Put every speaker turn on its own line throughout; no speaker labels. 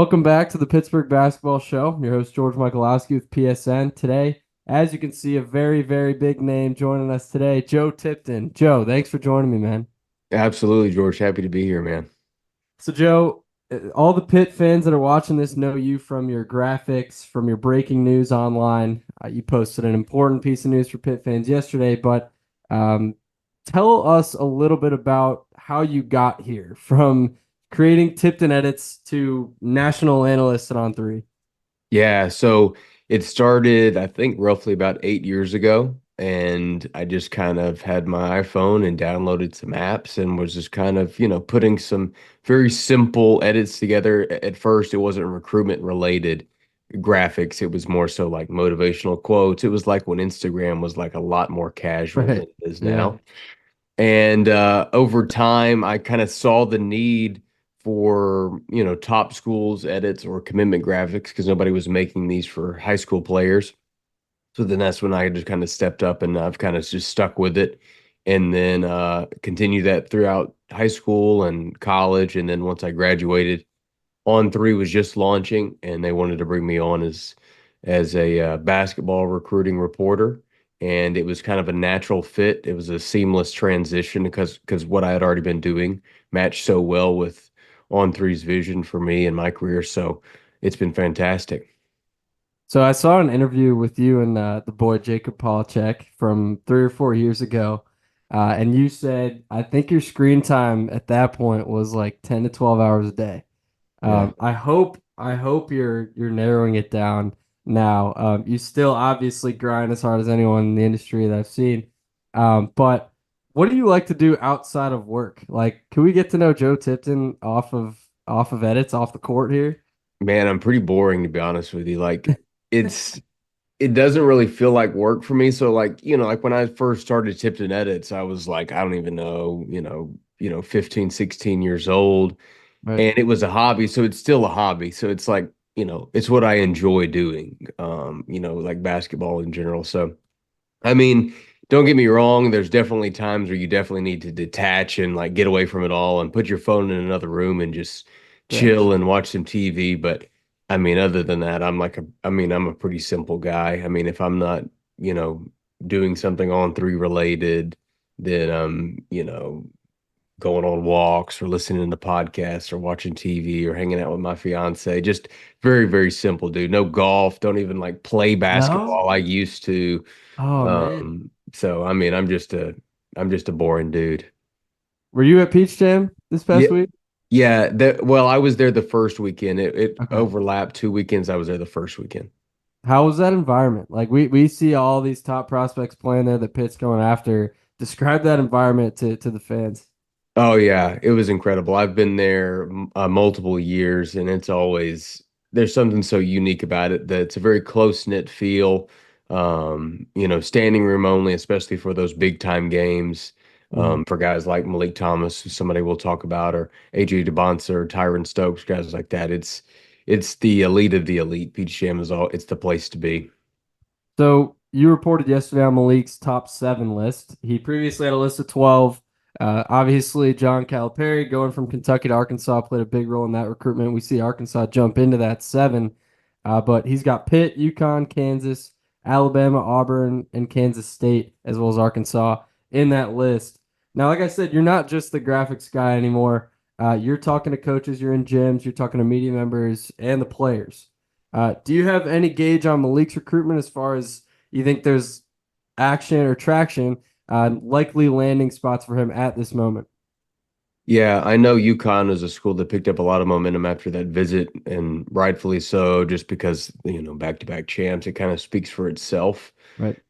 Welcome back to the Pittsburgh Basketball Show. I'm your host, George Michalowski with PSN. Today, as you can see, a very, very big name joining us today, Joe Tipton. Joe, thanks for joining me, man.
Absolutely, George. Happy to be here, man.
So, Joe, all the Pitt fans that are watching this know you from your graphics, from your breaking news online. You posted an important piece of news for Pitt fans yesterday, but um, tell us a little bit about how you got here from creating Tipton edits to national analyst at On3.
Yeah, so it started, I think, roughly about 8 years ago. And I just kind of had my iPhone and downloaded some apps and was just kind of, putting some very simple edits together. At first, it wasn't recruitment related graphics. It was more so like motivational quotes. It was like when Instagram was like a lot more casual than
Right.
it is
Yeah.
now. And over time, I kind of saw the need for, top schools edits or commitment graphics because nobody was making these for high school players. So then that's when I just kind of stepped up and I've kind of just stuck with it and then continued that throughout high school and college. And then once I graduated, On3 was just launching and they wanted to bring me on as a basketball recruiting reporter, and it was kind of a natural fit. It was a seamless transition because what I had already been doing matched so well with On3's vision for me and my career. So it's been fantastic.
So I saw an interview with you and the boy Jacob Polachek from 3 or 4 years ago, and you said I think your screen time at that point was like 10 to 12 hours a day.
Yeah.
I hope you're narrowing it down now. You still obviously grind as hard as anyone in the industry that I've seen. But what do you like to do outside of work? Like, can we get to know Joe Tipton off of edits, off the court here?
Man, I'm pretty boring to be honest with you. Like it's it doesn't really feel like work for me. So like, like when I first started Tipton Edits, I was like, I don't even know, 15, 16 years old.
Right.
And it was a hobby, so it's still a hobby. So it's like, it's what I enjoy doing. Like basketball in general. So I mean, don't get me wrong, there's definitely times where you definitely need to detach and like get away from it all and put your phone in another room and just
Yeah.
chill and watch some TV. But I mean, other than that, I'm a pretty simple guy. I mean, if I'm not, you know, doing something On3 related, then going on walks or listening to podcasts or watching TV or hanging out with my fiance. Just very, very simple, dude. No golf, don't even like play
No?
basketball. I used to.
Oh man.
So I mean, I'm just a boring dude.
Were you at Peach Jam this
Yeah,
past week?
yeah. Well, I was there the first weekend. It
Okay.
overlapped 2 weekends. I was there the first weekend.
How was that environment? Like we see all these top prospects playing there that Pitt's going after. Describe that environment to the fans.
Oh yeah, it was incredible. I've been there multiple years, and it's always there's something so unique about it that it's a very close-knit feel. Standing room only, especially for those big time games.
Mhm.
For guys like Malik Thomas, who's somebody we'll talk about, or AJ DeBonsa or Tyron Stokes, guys like that. It's the elite of the elite. Peach Jam is all. It's the place to be.
So you reported yesterday on Malik's top seven list. He previously had a list of 12. Obviously, John Calipari going from Kentucky to Arkansas played a big role in that recruitment. We see Arkansas jump into that seven, but he's got Pitt, UConn, Kansas, Alabama, Auburn, and Kansas State, as well as Arkansas in that list. Now, like I said, you're not just the graphics guy anymore. You're talking to coaches, you're in gyms, you're talking to media members and the players. Do you have any gauge on Malik's recruitment as far as you think there's action or traction, likely landing spots for him at this moment?
Yeah, I know UConn is a school that picked up a lot of momentum after that visit, and rightfully so, just because, back-to-back champs, it kind of speaks for itself.
Right.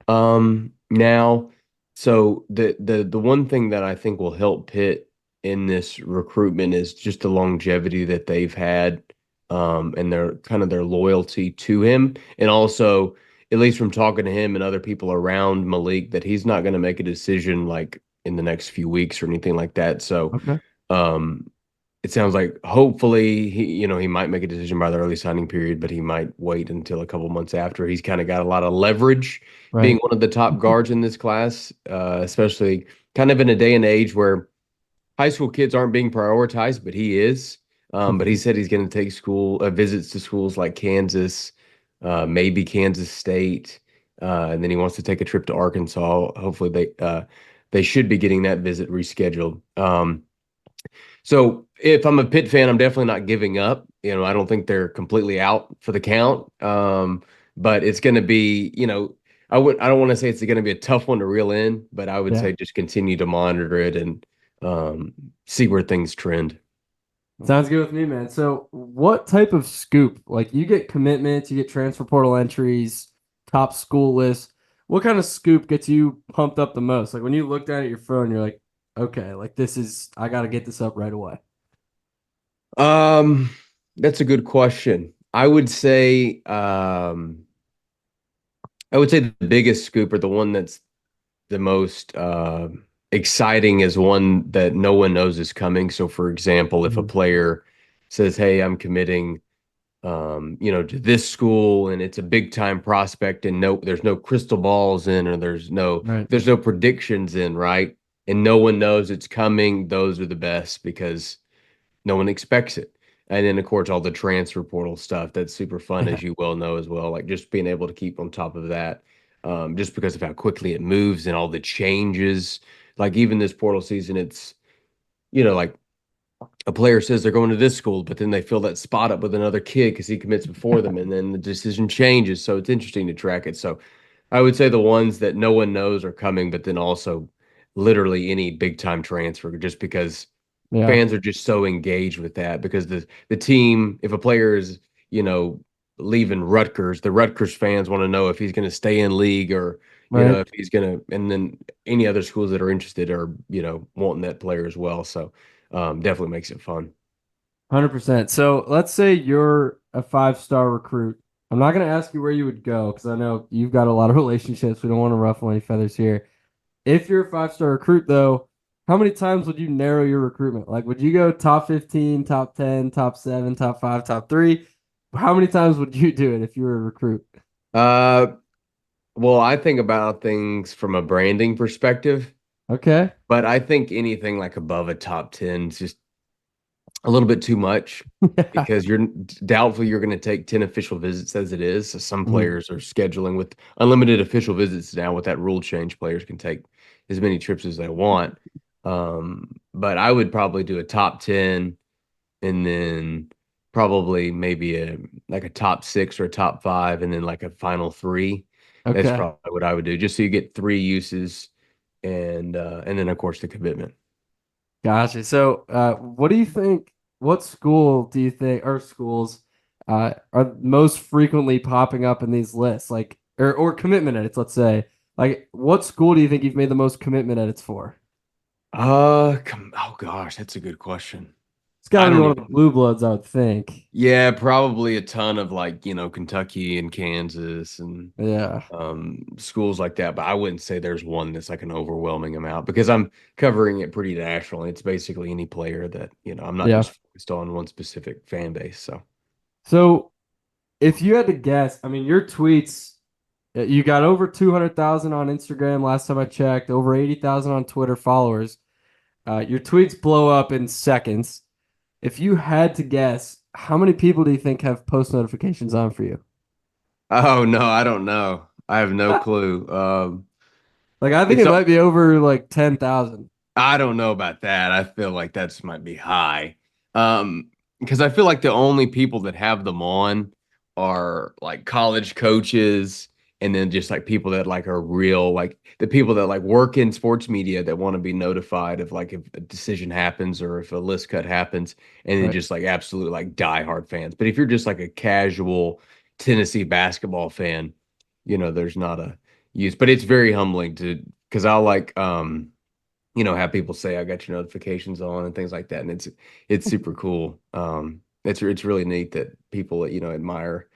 Now, so the one thing that I think will help Pitt in this recruitment is just the longevity that they've had, and their loyalty to him, and also, at least from talking to him and other people around Malik, that he's not going to make a decision like in the next few weeks or anything like that. So.
Okay.
Um, it sounds like hopefully he might make a decision by the early signing period, but he might wait until a couple months after. He's kind of got a lot of leverage being
Right.
one of the top guards in this class, especially kind of in a day and age where high school kids aren't being prioritized, but he is. But he said he's going to take school visits to schools like Kansas, maybe Kansas State, and then he wants to take a trip to Arkansas. Hopefully, they should be getting that visit rescheduled. So if I'm a Pitt fan, I'm definitely not giving up. I don't think they're completely out for the count. But it's going to be, I don't want to say it's going to be a tough one to reel in, but I would
Yeah.
say just continue to monitor it and see where things trend.
Sounds good with me, man. So, what type of scoop? Like, you get commitments, you get transfer portal entries, top school lists. What kind of scoop gets you pumped up the most? Like, when you look down at your phone, you're like, okay, like I got to get this up right away.
Um, that's a good question. I would say the biggest scoop or the one that's the most exciting is one that no one knows is coming. So, for example, if a
Mhm.
player says, "Hey, I'm committing, to this school," and it's a big time prospect, and there's no crystal balls in, or
Right.
there's no predictions in, right? And no one knows it's coming. Those are the best because no one expects it. And then, of course, all the transfer portal stuff that's super fun,
Yeah.
as you well know as well. Like just being able to keep on top of that, just because of how quickly it moves and all the changes. Like even this portal season, it's like a player says they're going to this school, but then they fill that spot up with another kid because he commits before them, and then the decision changes. So it's interesting to track it. So I would say the ones that no one knows are coming, but then also literally any big time transfer, just because
Yeah.
fans are just so engaged with that because the team, if a player is, you know, leaving Rutgers, the Rutgers fans want to know if he's going to stay in league or,
Right.
if he's going to, and then any other schools that are interested are, wanting that player as well. So definitely makes it fun.
100%. So, let's say you're a five-star recruit. I'm not going to ask you where you would go because I know you've got a lot of relationships. We don't want to ruffle any feathers here. If you're a five-star recruit, though, how many times would you narrow your recruitment? Like, would you go top 15, top 10, top 7, top 5, top 3? How many times would you do it if you were a recruit?
Uh, well, I think about things from a branding perspective,
Okay.
but I think anything like above a top 10 is just a little bit too much
Yeah.
because you're doubtful you're going to take 10 official visits as it is. So some
Mhm.
players are scheduling with unlimited official visits now. With that rule change, players can take as many trips as they want. But I would probably do a top 10 and then probably maybe a top six or a top five and then like a final three. That's
Okay.
probably what I would do, just so you get three uses and then of course the commitment.
Gotcha. So, what do you think? What school do you think, or schools, are most frequently popping up in these lists? Like, or commitment edits, let's say. Like, what school do you think you've made the most commitment edits for?
Oh gosh, that's a good question.
It's got
I
to be
don't
one of the
even.
blue bloods, I would think.
Yeah, probably a ton of like, Kentucky and Kansas and
Yeah.
schools like that. But I wouldn't say there's one that's like an overwhelming amount because I'm covering it pretty national. It's basically any player that, I'm not
Yeah.
just focused on one specific fan base. So
So, if you had to guess, I mean, your tweets, you got over 200,000 on Instagram last time I checked, over 80,000 on Twitter followers. Your tweets blow up in seconds. If you had to guess, how many people do you think have post notifications on for you?
oh no, I don't know. I have no clue.
Like, I think
It's
it might be over like 10,000.
I don't know about that. I feel like that's might be high. Because I feel like the only people that have them on are like college coaches and then just like people that like are real, like the people that like work in sports media that want to be notified of like if a decision happens or if a list cut happens, and then
Right.
just like absolute like diehard fans. But if you're just like a casual Tennessee basketball fan, there's not a use. But it's very humbling to because I'll like have people say I got your notifications on and things like that, and it's super cool. It's really neat that people admire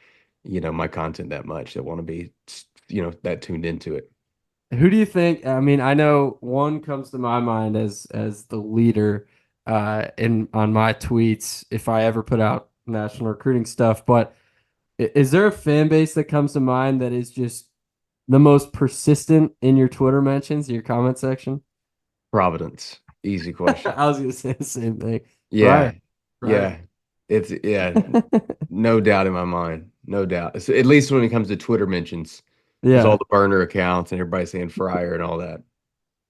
my content that much that want to be that tuned into it.
Who do you think? I mean, I know one comes to my mind as the leader in on my tweets if I ever put out national recruiting stuff. But is there a fan base that comes to mind that is just the most persistent in your Twitter mentions, your comment section?
Providence, easy question.
I was gonna say the same thing.
Yeah,
Right. Right.
yeah. It's yeah, no doubt in my mind. No doubt. At least when it comes to Twitter mentions, there's all
Yeah.
the burner accounts and everybody saying Fryer and all that.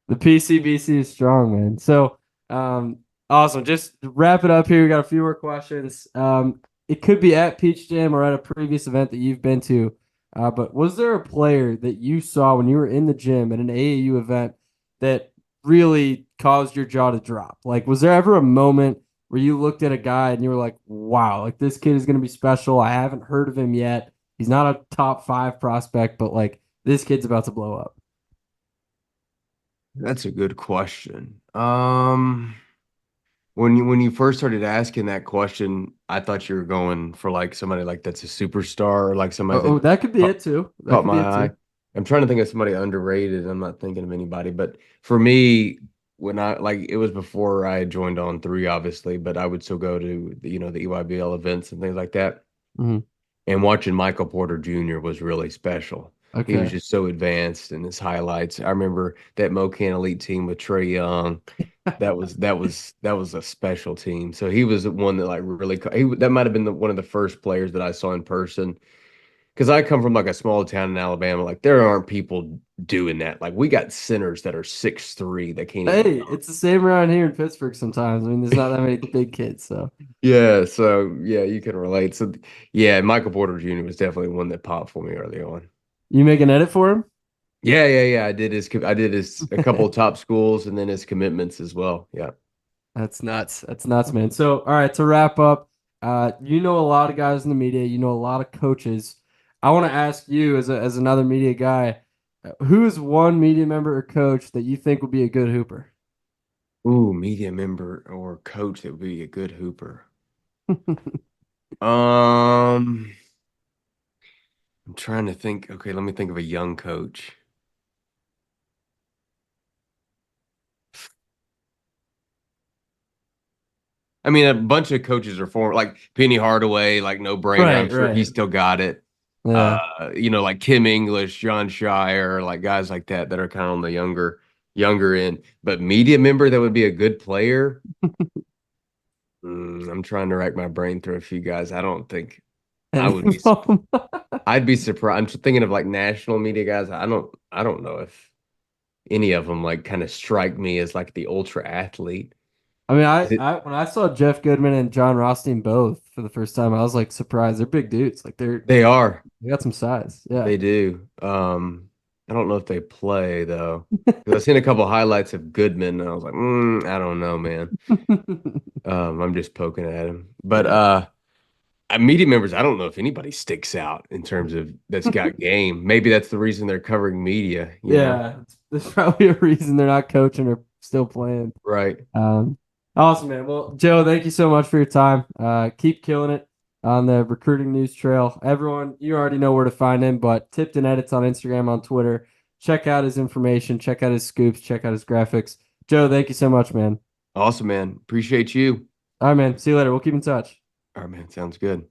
The PCBC is strong, man. So, um, awesome. Just to wrap it up here. We got a few more questions. It could be at Peach Jam or at a previous event that you've been to. But was there a player that you saw when you were in the gym at an AAU event that really caused your jaw to drop? Like, was there ever a moment where you looked at a guy and you were like, wow, like this kid is going to be special. I haven't heard of him yet. He's not a top 5 prospect, but like this kid's about to blow up.
That's a good question. When you first started asking that question, I thought you were going for like somebody like that's a superstar or like somebody
Oh,
that
that could be
caught,
it too. That
caught
could be
my
it
eye.
too.
I'm trying to think of somebody underrated. I'm not thinking of anybody, but for me, when I like it was before I had joined On3, obviously, but I would still go to the EYBL events and things like that.
Mhm.
And watching Michael Porter Jr. was really special. He was
Okay.
just so advanced in his highlights. I remember that MoCan Elite team with Trey Young. That was a special team. So he was the one that like really that might have been one of the first players that I saw in person. Because I come from like a small town in Alabama, like there aren't people doing that. Like we got centers that are 6'3" that can't even
Hey,
dunk.
it's the same around here in Pittsburgh sometimes. I mean, there's not that many big kids, so
Yeah, so yeah, you can relate. So yeah, Michael Porter Jr. was definitely one that popped for me early on.
you make an edit for him?
Yeah. I did his a couple of top schools and then his commitments as well. Yeah.
That's nuts. That's nuts, man. So, all right, to wrap up, you know a lot of guys in the media, you know a lot of coaches. I want to ask you as another media guy, who is one media member or coach that you think would be a good hooper?
Ooh, media member or coach that would be a good hooper. Um, I'm trying to think. Okay, let me think of a young coach. I mean, a bunch of coaches are former, like Penny Hardaway, like no brainer. I'm
Right,
sure he
right.
still got it.
Yeah.
Like Kim English, John Shire, like guys like that that are kind of on the younger end. But media member that would be a good player. I'm trying to rack my brain through a few guys. I don't think I
And
would be. I'd be surprised. I'm thinking of like national media guys. I don't know if any of them like kind of strike me as like the ultra athlete.
I mean,
Is it?
I when I saw Jeff Goodman and John Rothstein both for the first time, I was like surprised. They're big dudes. Like
They are.
they got some size. Yeah.
They do. I don't know if they play though. 'Cause I've seen a couple highlights of Goodman and I was like, I don't know, man. I'm just poking at him. But
Yeah.
media members, I don't know if anybody sticks out in terms of that's got game. Maybe that's the reason they're covering media.
Yeah. There's probably a reason they're not coaching or still playing.
Right.
Um, awesome, man. Well, Joe, thank you so much for your time. Keep killing it on the recruiting news trail. Everyone, you already know where to find him, but Tipton Edits on Instagram, on Twitter. Check out his information, check out his scoops, check out his graphics. Joe, thank you so much, man.
Awesome, man. Appreciate you.
All right, man. See you later. We'll keep in touch.
All right, man. Sounds good.